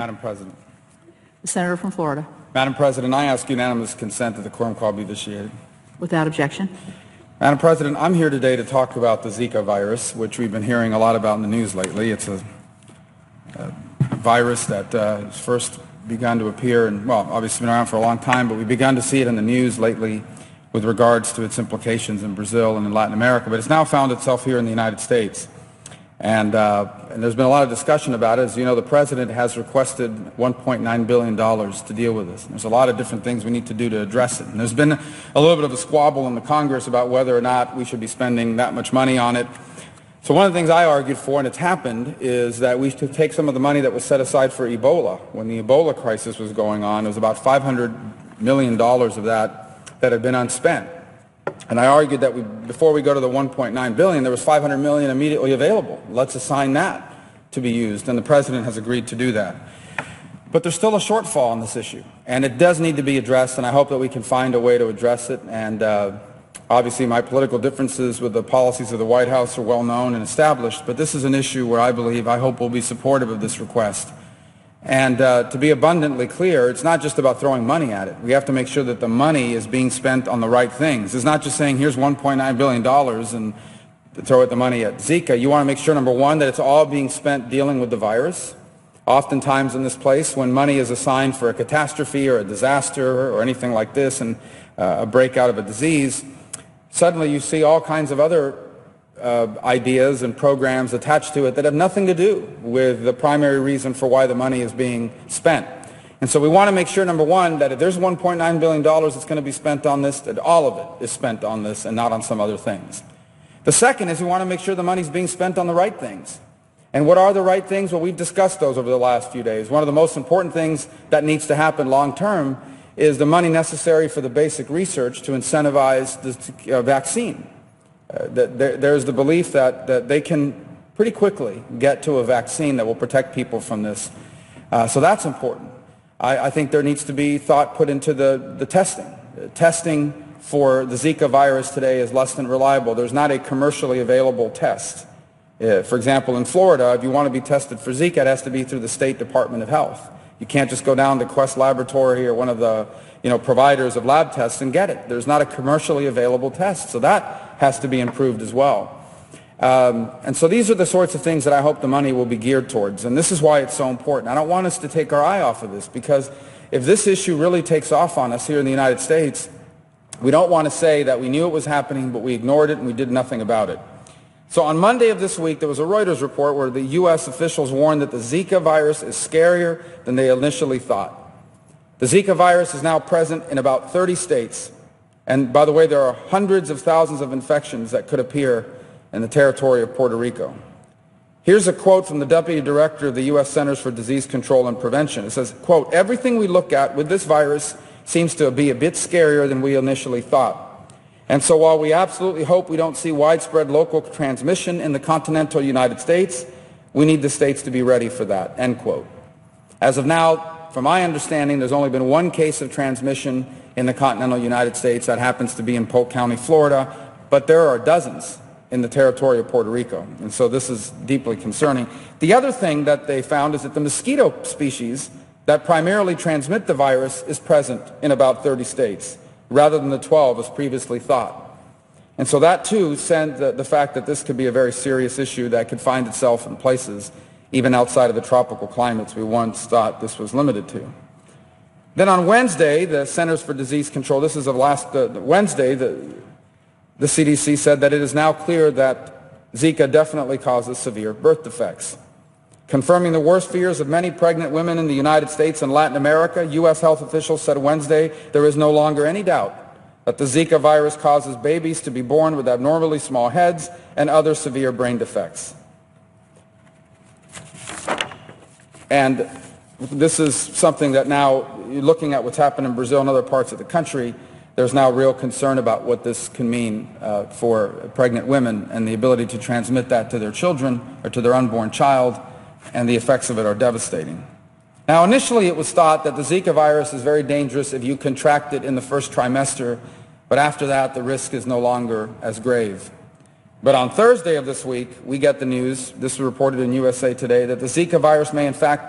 Madam President. The Senator from Florida. Madam President, I ask unanimous consent that the quorum call be vitiated. Without objection. Madam President, I'm here today to talk about the Zika virus, which we've been hearing a lot about in the news lately. It's a virus that has first begun to appear, and well, obviously been around for a long time, but we've begun to see it in the news lately with regards to its implications in Brazil and in Latin America. But it's now found itself here in the United States. And there's been a lot of discussion about it. As you know, the President has requested $1.9 billion to deal with this. And there's a lot of different things we need to do to address it. And there's been a little bit of a squabble in the Congress about whether or not we should be spending that much money on it. So one of the things I argued for, and it's happened, is that we should take some of the money that was set aside for Ebola. When the Ebola crisis was going on, it was about $500 million of that had been unspent. And I argued that before we go to the $1.9 billion, there was $500 million immediately available. Let's assign that to be used, and the President has agreed to do that. But there's still a shortfall on this issue, and it does need to be addressed, and I hope that we can find a way to address it. And obviously my political differences with the policies of the White House are well known and established, but this is an issue where I hope we'll be supportive of this request. And to be abundantly clear, it's not just about throwing money at it. We have to make sure that the money is being spent on the right things. It's not just saying, here's $1.9 billion and to throw the money at Zika. You want to make sure, number one, that it's all being spent dealing with the virus. Oftentimes in this place, when money is assigned for a catastrophe or a disaster or anything like this, and a breakout of a disease, suddenly you see all kinds of other ideas and programs attached to it that have nothing to do with the primary reason for why the money is being spent. And so we want to make sure, number one, that if there's $1.9 billion that's going to be spent on this, that all of it is spent on this and not on some other things. The second is we want to make sure the money's being spent on the right things. And what are the right things? Well, we've discussed those over the last few days. One of the most important things that needs to happen long term is the money necessary for the basic research to incentivize the vaccine. There's the belief that they can pretty quickly get to a vaccine that will protect people from this. So that's important. I think there needs to be thought put into the testing. Testing for the Zika virus today is less than reliable. There's not a commercially available test. For example, in Florida, if you want to be tested for Zika, it has to be through the State Department of Health. You can't just go down to Quest Laboratory or one of the providers of lab tests and get it. There's not a commercially available test. So that has to be improved as well. And so these are the sorts of things that I hope the money will be geared towards. And this is why it's so important. I don't want us to take our eye off of this, because if this issue really takes off on us here in the United States, we don't want to say that we knew it was happening, but we ignored it and we did nothing about it. So on Monday of this week, there was a Reuters report where the U.S. officials warned that the Zika virus is scarier than they initially thought. The Zika virus is now present in about 30 states. And by the way, there are hundreds of thousands of infections that could appear in the territory of Puerto Rico. Here's a quote from the Deputy Director of the U.S. Centers for Disease Control and Prevention. It says, quote, "Everything we look at with this virus seems to be a bit scarier than we initially thought. And so while we absolutely hope we don't see widespread local transmission in the continental United States, we need the states to be ready for that," end quote. As of now, from my understanding, there's only been one case of transmission in the continental United States. That happens to be in Polk County, Florida, but there are dozens in the territory of Puerto Rico, and so this is deeply concerning. The other thing that they found is that the mosquito species that primarily transmit the virus is present in about 30 states, rather than the 12 as previously thought. And so that too sent the fact that this could be a very serious issue that could find itself in places even outside of the tropical climates we once thought this was limited to. Then on Wednesday, the Centers for Disease Control, this is of last Wednesday, the CDC said that it is now clear that Zika definitely causes severe birth defects. Confirming the worst fears of many pregnant women in the United States and Latin America, U.S. health officials said Wednesday there is no longer any doubt that the Zika virus causes babies to be born with abnormally small heads and other severe brain defects. And this is something that now, looking at what's happened in Brazil and other parts of the country, there's now real concern about what this can mean for pregnant women and the ability to transmit that to their children or to their unborn child, and the effects of it are devastating. Now, initially it was thought that the Zika virus is very dangerous if you contract it in the first trimester, but after that the risk is no longer as grave. But on Thursday of this week, we get the news, this was reported in USA Today, that the Zika virus may in fact